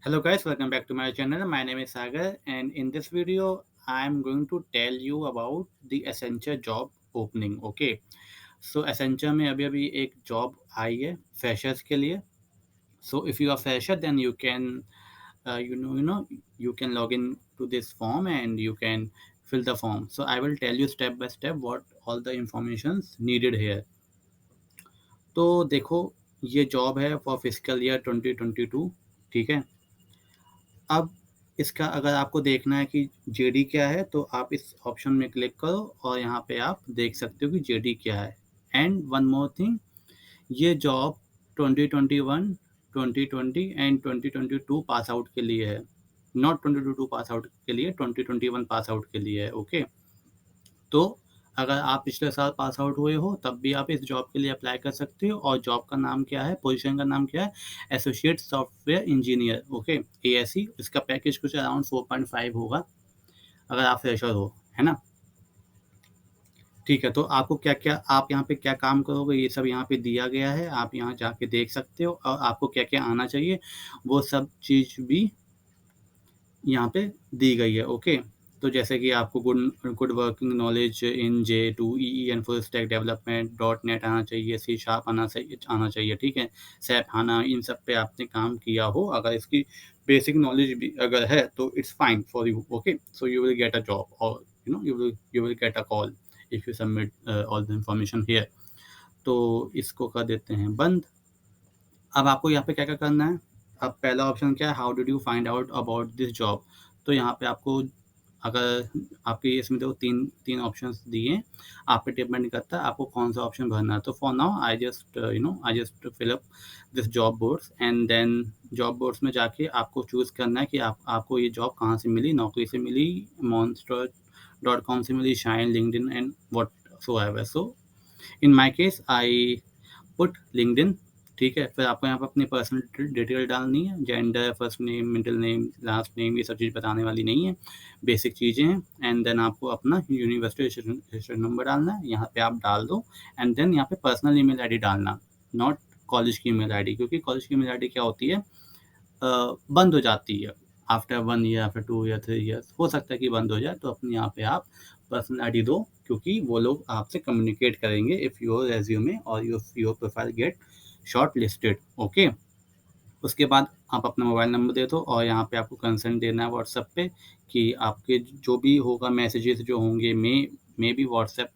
Hello guys, welcome back to my channel. My name is Sagar and in this video I am going to tell you about the Accenture job opening. Okay, so Accenture में अभी अभी एक job आई है freshers के लिए. So if you are fresher then you can you can log in to this form and you can fill the form. So I will tell you step by step what all the informations needed here. तो देखो, ये job है for physical year 2022. ठीक है, अब इसका अगर आपको देखना है कि जेडी क्या है तो आप इस ऑप्शन में क्लिक करो और यहाँ पे आप देख सकते हो कि जेडी क्या है. एंड वन मोर थिंग, ये जॉब 2021, 2020 एंड 2022 पास आउट के लिए है, नॉट 2022 पास आउट के लिए, 2021 पास आउट के लिए है. ओके, तो अगर आप पिछले साल पास आउट हुए हो तब भी आप इस जॉब के लिए अप्लाई कर सकते हो. और जॉब का नाम क्या है, पोजीशन का नाम क्या है, एसोसिएट सॉफ्टवेयर इंजीनियर. ओके, एएसई. इसका पैकेज कुछ अराउंड 4.5 होगा अगर आप फ्रेशर हो, है ना. ठीक है, तो आपको क्या क्या, आप यहाँ पे क्या काम करोगे ये सब यहाँ पे दिया गया है, आप यहाँ जाके देख सकते हो. और आपको क्या क्या आना चाहिए वो सब चीज़ भी यहाँ पे दी गई है. ओके, तो जैसे कि आपको good working knowledge in J2EE and full stack development, .NET आना चाहिए, C# आना चाहिए. ठीक है, SAP HANA, इन सब पे आपने काम किया हो. अगर इसकी बेसिक नॉलेज भी अगर है तो it's fine for you. Okay, so you will get a job और you will get a call if you submit all the information here. तो इसको कर देते हैं बंद. अब आपको यहाँ पे क्या क्या करना है. अब पहला ऑप्शन क्या है, how did you find out about this job. तो यहाँ पे आपको, अगर आपके इसमें देखो तीन तीन ऑप्शंस दिए हैं, आप पे डिपेंड करता है आपको कौन सा ऑप्शन भरना है. तो for now I just fill up this job boards and then job boards में जाके आपको चूज़ करना है कि आपको ये जॉब कहाँ से मिली. नौकरी से मिली, monster.com से मिली, Shine, LinkedIn and whatsoever. So in my case I put LinkedIn. ठीक है, फिर आपको यहाँ पर अपनी पर्सनल डिटेल डालनी है, gender, first name, middle name, last name, ये सब चीज़ बताने वाली नहीं है, बेसिक चीज़ें हैं. एंड देन आपको अपना यूनिवर्सिटी रजिस्ट्रेशन नंबर डालना है, यहाँ पे आप डाल दो. एंड देन यहाँ पे पर्सनल ईमेल आईडी डालना, नॉट कॉलेज की ईमेल आईडी, क्योंकि कॉलेज की ईमेल आईडी क्या होती है, बंद हो जाती है after 1 year, after 2 year, 3 years हो सकता है कि बंद हो जाए. तो अपने यहाँ पे आप पर्सनल आईडी दो, क्योंकि वो लोग आपसे कम्युनिकेट करेंगे इफ़ योर रेज्यूमे और your profile get shortlisted. Okay, उसके बाद आप अपना मोबाइल नंबर दे दो और यहाँ पे आपको कंसेंट देना है व्हाट्सएप पे कि आपके जो भी होगा मैसेजेस जो होंगे मे भी व्हाट्सएप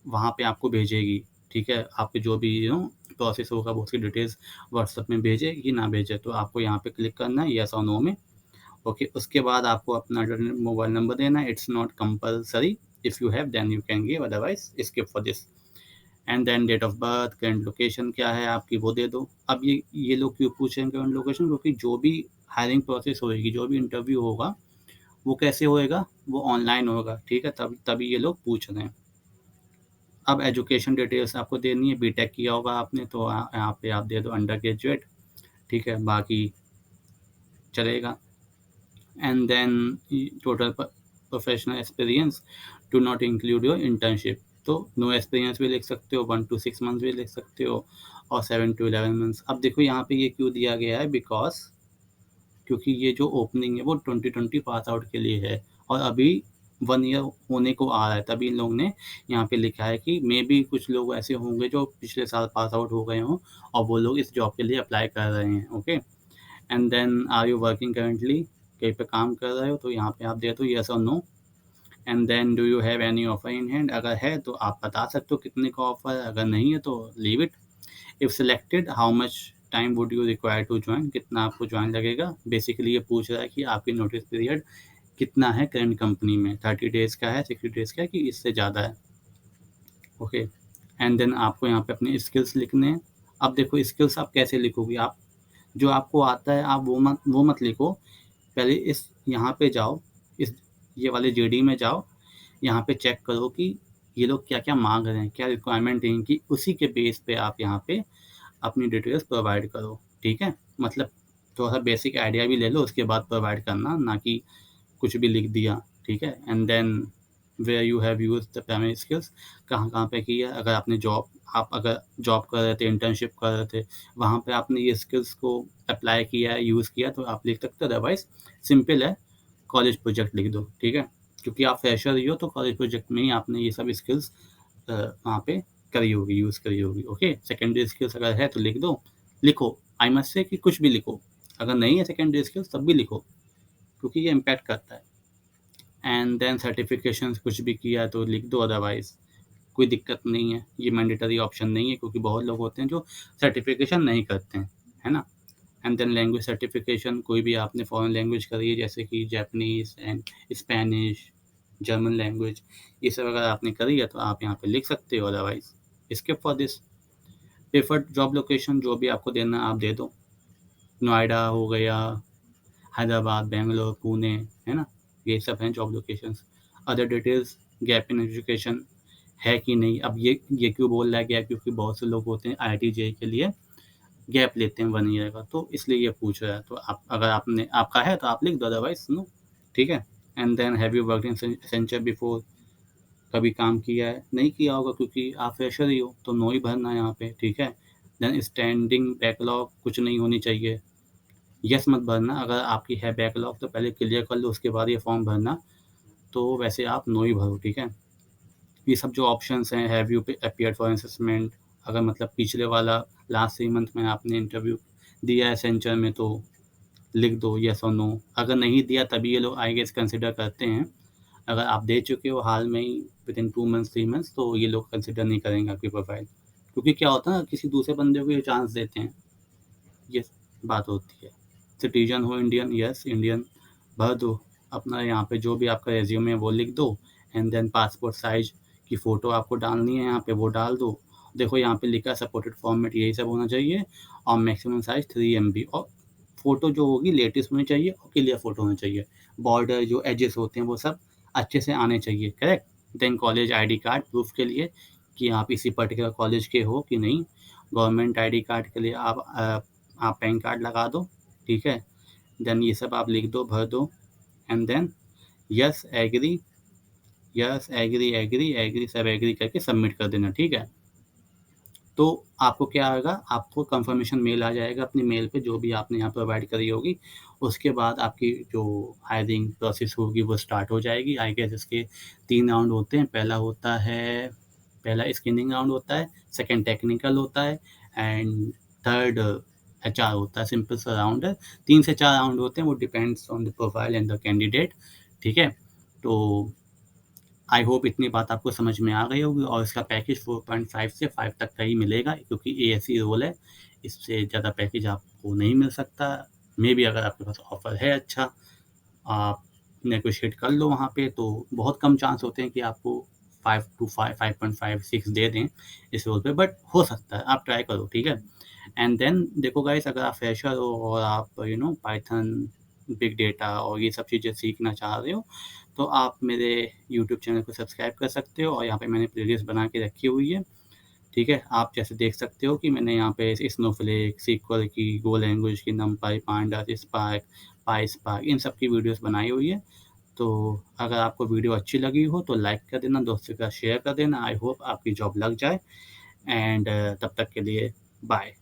वहाँ पे आपको भेजेगी. ठीक है, आपके जो भी प्रोसेस होगा वो उसकी डिटेल्स व्हाट्सएप में भेजे कि ना भेजे, तो आपको यहाँ पे क्लिक करना है येस और नो में. ओके, उसके बाद आपको अपना मोबाइल नंबर देना है. It's not compulsory, if you have then you can give, otherwise skip for this. And then date of birth, current location क्या है आपकी वो दे दो. अब ये लोग क्यों पूछ रहे हैं करंट लोकेशन, क्योंकि जो भी हायरिंग प्रोसेस होएगी, जो भी इंटरव्यू होगा वो कैसे होएगा, वो ऑनलाइन होगा. ठीक है, तभी ये लोग पूछ रहे हैं. अब एजुकेशन डिटेल्स आपको देनी है, बीटेक किया होगा आपने तो यहाँ पे आप दे दो अंडर ग्रेजुएट. ठीक है, बाकी चलेगा. And then total professional experience do not include your internship. तो नो एक्सपीरियंस भी लिख सकते हो, 1 to 6 मंथ्स भी लिख सकते हो, और 7 to 11 मंथ्स. अब देखो यहाँ पे ये क्यों दिया गया है, बिकॉज क्योंकि ये जो ओपनिंग है वो 2020 पास आउट के लिए है और अभी 1 ईयर होने को आ रहा है, तभी इन लोग ने यहाँ पे लिखा है कि मे बी कुछ लोग ऐसे होंगे जो पिछले साल पास आउट हो गए हों और वो लोग इस जॉब के लिए अप्लाई कर रहे हैं. Okay, and then are you working currently, कहीं पे काम कर रहे हो, तो यहाँ पे आप दे दो येस और no. And then do you have any offer in hand, अगर है तो आप बता सकते हो कितने का ऑफर है, अगर नहीं है तो leave it. If selected, how much time would you require to join, कितना आपको ज्वाइन लगेगा. बेसिकली ये पूछ रहा है कि आपकी नोटिस पीरियड कितना है करंट कंपनी में, 30 डेज़ का है, 60 डेज़ का है, कि इससे ज़्यादा है. ओके, एंड देन आपको यहाँ पे अपने स्किल्स लिखने हैं. अब देखो स्किल्स आप कैसे लिखोगे, आप जो आपको आता है आप वो मत लिखो. पहले इस यहाँ पे जाओ, इस ये वाले जेडी में जाओ, यहाँ पे चेक करो कि ये लोग क्या क्या मांग रहे हैं, क्या रिक्वायरमेंट है इनकी, उसी के बेस पे आप यहाँ पे अपनी डिटेल्स प्रोवाइड करो. ठीक है, मतलब थोड़ा सा बेसिक आइडिया भी ले लो, उसके बाद प्रोवाइड करना, ना कि कुछ भी लिख दिया. ठीक है, and then where you have use the primary skills, कहाँ पे किया। अगर आपने आप अगर जॉब कर रहे थे, इंटर्नशिप कर रहे थे, वहाँ पे आपने ये स्किल्स को अप्लाई किया है, यूज़ किया, तो आप लिख सकते हो। अदरवाइज सिंपल है, कॉलेज प्रोजेक्ट लिख दो, ठीक है। क्योंकि आप फ्रेशर ही हो, तो कॉलेज प्रोजेक्ट में ही आपने ये सब स्किल्स वहाँ पे करी होगी, यूज़ करी होगी। ओके, सेकेंडरी स्किल्स अगर है तो लिख दो, लिखो। आई मस्ट से कि कुछ भी लिखो, अगर नहीं है सेकेंडरी स्किल्स तब भी लिखो, क्योंकि ये इम्पैक्ट करता है। एंड देन सर्टिफिकेशंस कुछ भी किया तो लिख दो, अदरवाइज कोई दिक्कत नहीं है। ये मैंडेटरी ऑप्शन नहीं है, क्योंकि बहुत लोग होते हैं जो सर्टिफिकेशन नहीं करते हैं, है ना। एंड देन लैंग्वेज सर्टिफिकेशन, कोई भी आपने फॉरेन लैंग्वेज करी है, जैसे कि Japanese and Spanish, German language, ये सब अगर आपने करी है तो आप यहाँ पे लिख सकते हो। Otherwise skip for this. Preferred job location जो भी आपको देना आप दे दो, नोएडा हो गया, हैदराबाद, बेंगलोर, पुणे, है ना, ये सब हैं job locations. Other details, gap in education है कि नहीं। अब ये क्यों बोल रहा है गैप, क्योंकि बहुत से लोग होते हैं IIT JEE के लिए गैप लेते हैं 1 ईयर का, तो इसलिए ये पूछ रहा है। तो आप अगर आपका है तो आप लिख दो, अदरवाइज नो, ठीक है। And then have you worked in Accenture before, कभी काम किया है, नहीं किया होगा क्योंकि आप फ्रेशर ही हो, तो नो ही भरना है यहाँ पे, ठीक है। देन स्टैंडिंग बैकलॉग कुछ नहीं होनी चाहिए, यस मत भरना। अगर आपकी है बैकलॉग तो पहले क्लियर कर लो, उसके बाद ये फॉर्म भरना। तो वैसे आप नो ही भरो, ठीक है। ये सब जो ऑप्शंस हैं, have you appeared for assessment, अगर मतलब पिछले वाला लास्ट 3 मंथ में आपने इंटरव्यू दिया है सेंचर में तो लिख दो यस और नो। अगर नहीं दिया तभी ये लोग आई गेस कंसिडर करते हैं। अगर आप दे चुके हो हाल में ही विद इन 2 मंथ्स 3 मंथ्स, तो ये लोग कंसिडर नहीं करेंगे आपकी प्रोफाइल, क्योंकि क्या होता है ना, किसी दूसरे बंदे को ये चांस देते हैं, ये बात होती है। सिटीजन हो इंडियन, यस इंडियन भर दो अपना, यहाँ पे जो भी आपका रेज्यूमे है वो लिख दो। एंड देन पासपोर्ट साइज की फ़ोटो आपको डालनी है यहाँ पे, वो डाल दो। देखो यहाँ पे लिखा सपोर्टेड फॉर्मेट यही सब होना चाहिए, और मैक्सिमम साइज 3 MB, और फ़ोटो जो होगी लेटेस्ट होनी चाहिए और क्लियर फ़ोटो होनी चाहिए। बॉर्डर जो एजेस होते हैं वो सब अच्छे से आने चाहिए, correct. Then college ID card proof के लिए कि आप इसी पर्टिकुलर कॉलेज के हो कि नहीं। गवर्नमेंट ID कार्ड के लिए आप पैन कार्ड लगा दो, ठीक है। देन ये सब आप लिख दो, भर दो। And then yes agree, yes agree agree agree, सब एग्री करके सबमिट कर देना, ठीक है। तो आपको क्या आएगा, आपको कंफर्मेशन मेल आ जाएगा अपनी मेल पे, जो भी आपने यहाँ प्रोवाइड करी होगी। उसके बाद आपकी जो हायरिंग प्रोसेस होगी वो स्टार्ट हो जाएगी। आई गेस इसके 3 राउंड होते हैं। पहला स्क्रीनिंग राउंड होता है, सेकंड टेक्निकल होता है, एंड थर्ड HR होता है। सिंपल सा राउंड है, 3 से 4 राउंड होते हैं, वो depends on the profile and the candidate, ठीक है। तो आई होप इतनी बात आपको समझ में आ गई होगी, और इसका पैकेज 4.5 से 5 तक का ही मिलेगा, क्योंकि ASE रोल है, इससे ज़्यादा पैकेज आपको नहीं मिल सकता। मे बी अगर आपके पास ऑफर है अच्छा, आप नेगोशिएट कर लो वहाँ पे, तो बहुत कम चांस होते हैं कि आपको 5 to 5.5 6 दे दें इस रोल पे, बट हो सकता है, आप ट्राई करो, ठीक है। एंड देन देखो गाइस, अगर आप फ्रेशर हो और आप पाइथन, बिग डेटा और ये सब चीज़ें सीखना चाह रहे हो, तो आप मेरे यूट्यूब चैनल को सब्सक्राइब कर सकते हो, और यहाँ पे मैंने प्लेलिस्ट बना के रखी हुई है, ठीक है। आप जैसे देख सकते हो कि मैंने यहाँ पे स्नोफ्लेक, सीक्वल की, गो लैंग्वेज की, नमपाई, पांडास, स्पार्क, पाईस्पार्क, इन सब की वीडियोस बनाई हुई है। तो अगर आपको वीडियो अच्छी लगी हो तो लाइक कर देना, दोस्तों के साथ शेयर कर देना। आई होप आपकी जॉब लग जाए। एंड तब तक के लिए बाय।